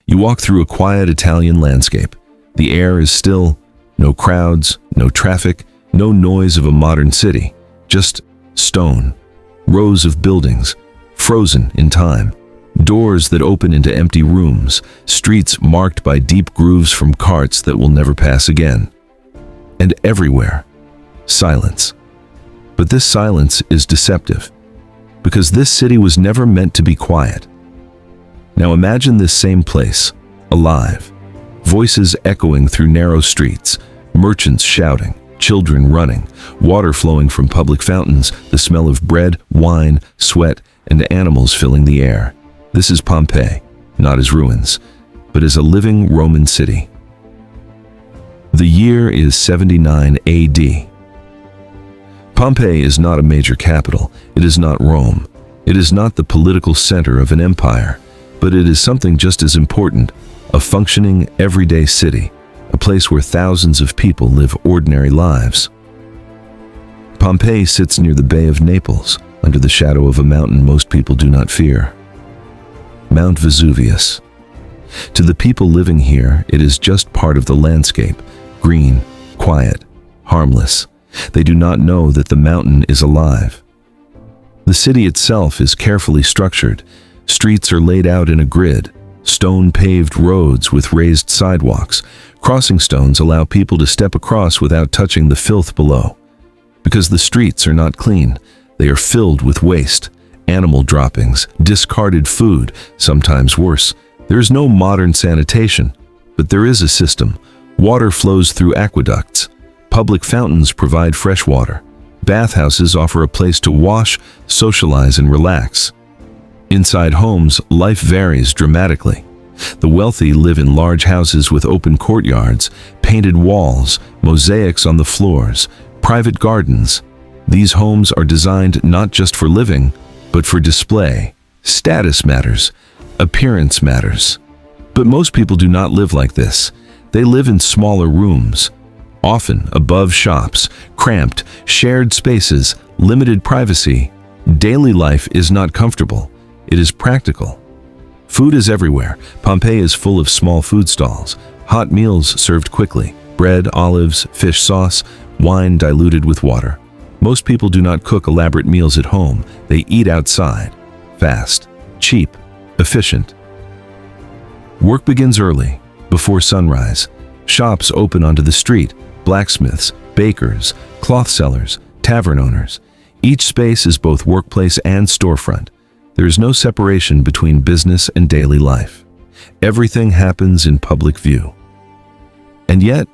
You walk through a quiet Italian landscape. The air is still, no crowds, no traffic, no noise of a modern city, just stone, rows of buildings, frozen in time, doors that open into empty rooms, streets marked by deep grooves from carts that will never pass again. And everywhere, silence. But this silence is deceptive, because this city was never meant to be quiet. Now imagine this same place, alive, voices echoing through narrow streets, merchants shouting, children running, water flowing from public fountains, the smell of bread, wine, sweat, and animals filling the air. This is Pompeii, not as ruins, but as a living Roman city. The year is 79 AD. Pompeii is not a major capital. It is not Rome. It is not the political center of an empire, but it is something just as important, a functioning, everyday city, a place where thousands of people live ordinary lives. Pompeii sits near the Bay of Naples, under the shadow of a mountain most people do not fear. Mount Vesuvius. To the people living here, it is just part of the landscape, green, quiet, harmless. They do not know that the mountain is alive. The city itself is carefully structured. Streets are laid out in a grid, stone-paved roads with raised sidewalks. Crossing stones allow people to step across without touching the filth below. Because the streets are not clean, they are filled with waste, animal droppings, discarded food, sometimes worse. There is no modern sanitation, but there is a system. Water flows through aqueducts. Public fountains provide fresh water. Bathhouses offer a place to wash, socialize, and relax. Inside homes, life varies dramatically. The wealthy live in large houses with open courtyards, painted walls, mosaics on the floors, private gardens. These homes are designed not just for living, but for display. Status matters. Appearance matters. But most people do not live like this. They live in smaller rooms, often above shops, cramped, shared spaces, limited privacy. Daily life is not comfortable. It is practical. Food is everywhere. Pompeii is full of small food stalls, hot meals served quickly, bread, olives, fish sauce, wine diluted with water. Most people do not cook elaborate meals at home. They eat outside. Fast, cheap, efficient. Work begins early, before sunrise. Shops open onto the street. Blacksmiths, bakers, cloth sellers, tavern owners. Each space is both workplace and storefront. There is no separation between business and daily life. Everything happens in public view. And yet,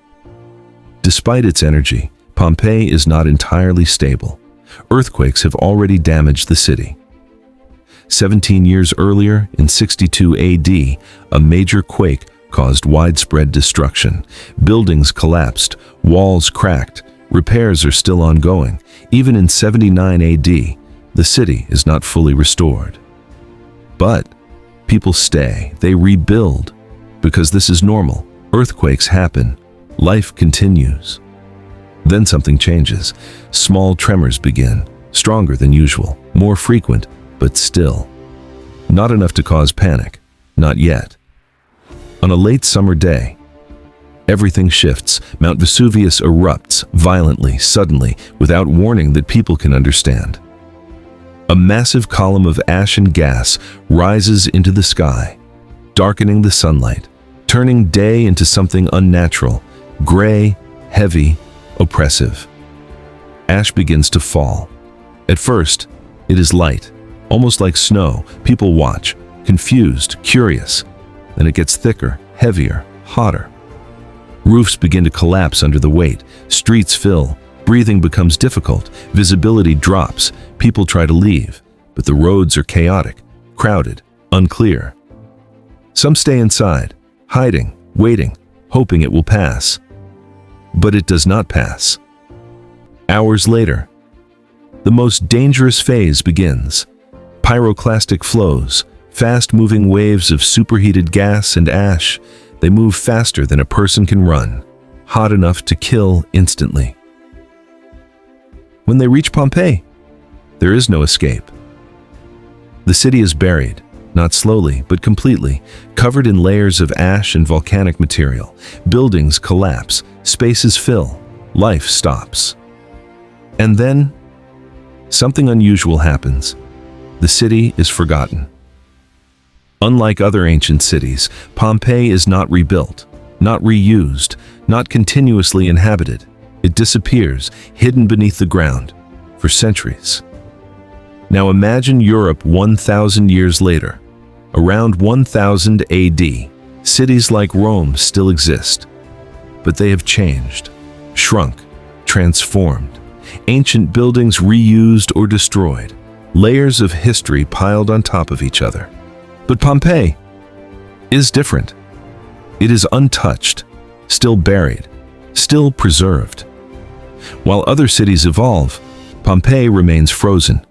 despite its energy, Pompeii is not entirely stable. Earthquakes have already damaged the city. 17 years earlier, in 62 AD, a major quake caused widespread destruction. Buildings collapsed, walls cracked, repairs are still ongoing. Even in 79 AD, the city is not fully restored. But people stay, they rebuild, because this is normal. Earthquakes happen, life continues. Then something changes. Small tremors begin, stronger than usual, more frequent, but still. Not enough to cause panic, not yet. On a late summer day, everything shifts. Mount Vesuvius erupts violently, suddenly, without warning that people can understand. A massive column of ash and gas rises into the sky, darkening the sunlight, turning day into something unnatural, gray, heavy, oppressive. Ash begins to fall. At first, it is light, almost like snow. People watch, confused, curious. Then it gets thicker, heavier, hotter. Roofs begin to collapse under the weight. Streets fill. Breathing becomes difficult. Visibility drops. People try to leave, but the roads are chaotic, crowded, unclear. Some stay inside, hiding, waiting, hoping it will pass. But it does not pass. Hours later, the most dangerous phase begins. Pyroclastic flows, fast-moving waves of superheated gas and ash. They move faster than a person can run, hot enough to kill instantly. When they reach Pompeii, there is no escape. The city is buried, not slowly, but completely, covered in layers of ash and volcanic material. Buildings collapse, spaces fill, life stops. And then, something unusual happens. The city is forgotten. Unlike other ancient cities, Pompeii is not rebuilt, not reused, not continuously inhabited. It disappears, hidden beneath the ground, for centuries. Now imagine Europe 1,000 years later. Around 1000 AD, cities like Rome still exist, but they have changed, shrunk, transformed. Ancient buildings reused or destroyed, layers of history piled on top of each other. But Pompeii is different. It is untouched, still buried, still preserved. While other cities evolve, Pompeii remains frozen.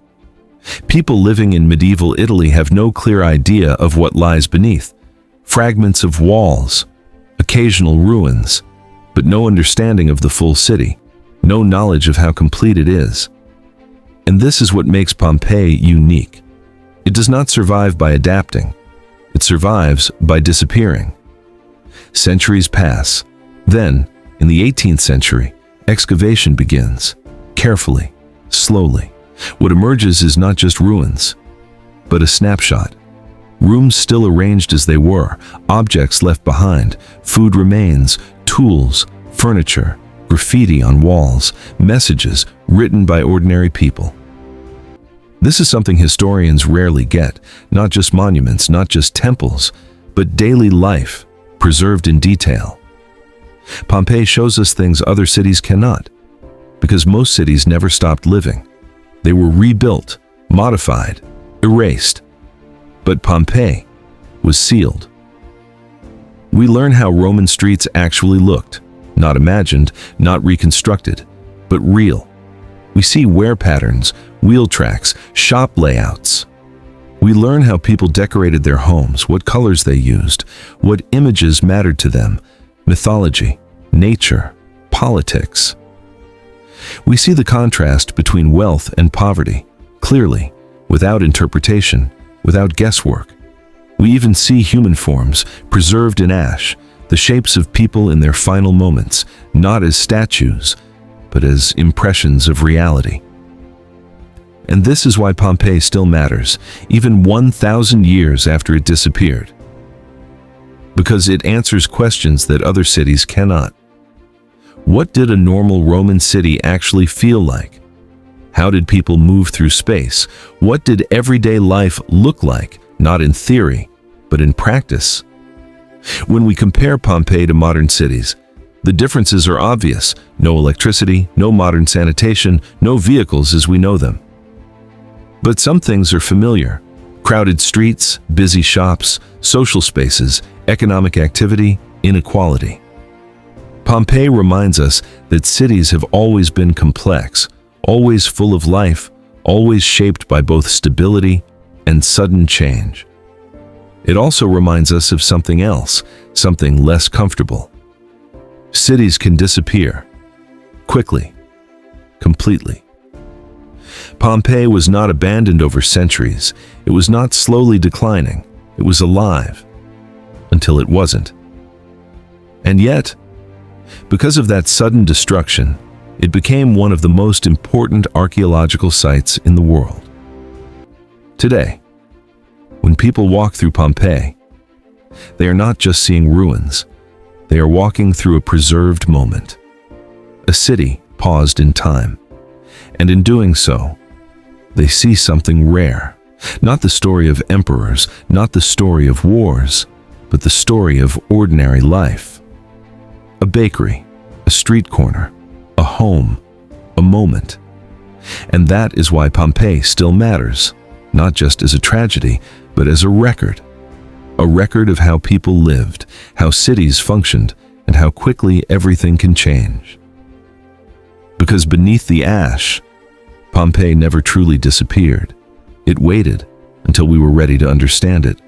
People living in medieval Italy have no clear idea of what lies beneath. Fragments of walls, occasional ruins, but no understanding of the full city, no knowledge of how complete it is. And this is what makes Pompeii unique. It does not survive by adapting. It survives by disappearing. Centuries pass. Then, in the 18th century, excavation begins. Carefully, slowly. What emerges is not just ruins, but a snapshot. Rooms still arranged as they were, objects left behind, food remains, tools, furniture, graffiti on walls, messages written by ordinary people. This is something historians rarely get, not just monuments, not just temples, but daily life, preserved in detail. Pompeii shows us things other cities cannot, because most cities never stopped living. They were rebuilt, modified, erased. But Pompeii was sealed. We learn how Roman streets actually looked, not imagined, not reconstructed, but real. We see wear patterns, wheel tracks, shop layouts. We learn how people decorated their homes, what colors they used, what images mattered to them, mythology, nature, politics. We see the contrast between wealth and poverty, clearly, without interpretation, without guesswork. We even see human forms, preserved in ash, the shapes of people in their final moments, not as statues, but as impressions of reality. And this is why Pompeii still matters, even 1,000 years after it disappeared. Because it answers questions that other cities cannot. What did a normal Roman city actually feel like? How did people move through space? What did everyday life look like, not in theory, but in practice? When we compare Pompeii to modern cities, the differences are obvious. No electricity, no modern sanitation, no vehicles as we know them. But some things are familiar. Crowded streets, busy shops, social spaces, economic activity, inequality. Pompeii reminds us that cities have always been complex, always full of life, always shaped by both stability and sudden change. It also reminds us of something else, something less comfortable. Cities can disappear, quickly, completely. Pompeii was not abandoned over centuries. It was not slowly declining. It was alive, until it wasn't. And yet, because of that sudden destruction, it became one of the most important archaeological sites in the world. Today, when people walk through Pompeii, they are not just seeing ruins, they are walking through a preserved moment, a city paused in time. And in doing so, they see something rare, not the story of emperors, not the story of wars, but the story of ordinary life. A bakery, a street corner, a home, a moment. And that is why Pompeii still matters, not just as a tragedy, but as a record of how people lived, how cities functioned, and how quickly everything can change. Because beneath the ash, Pompeii never truly disappeared. It waited until we were ready to understand it.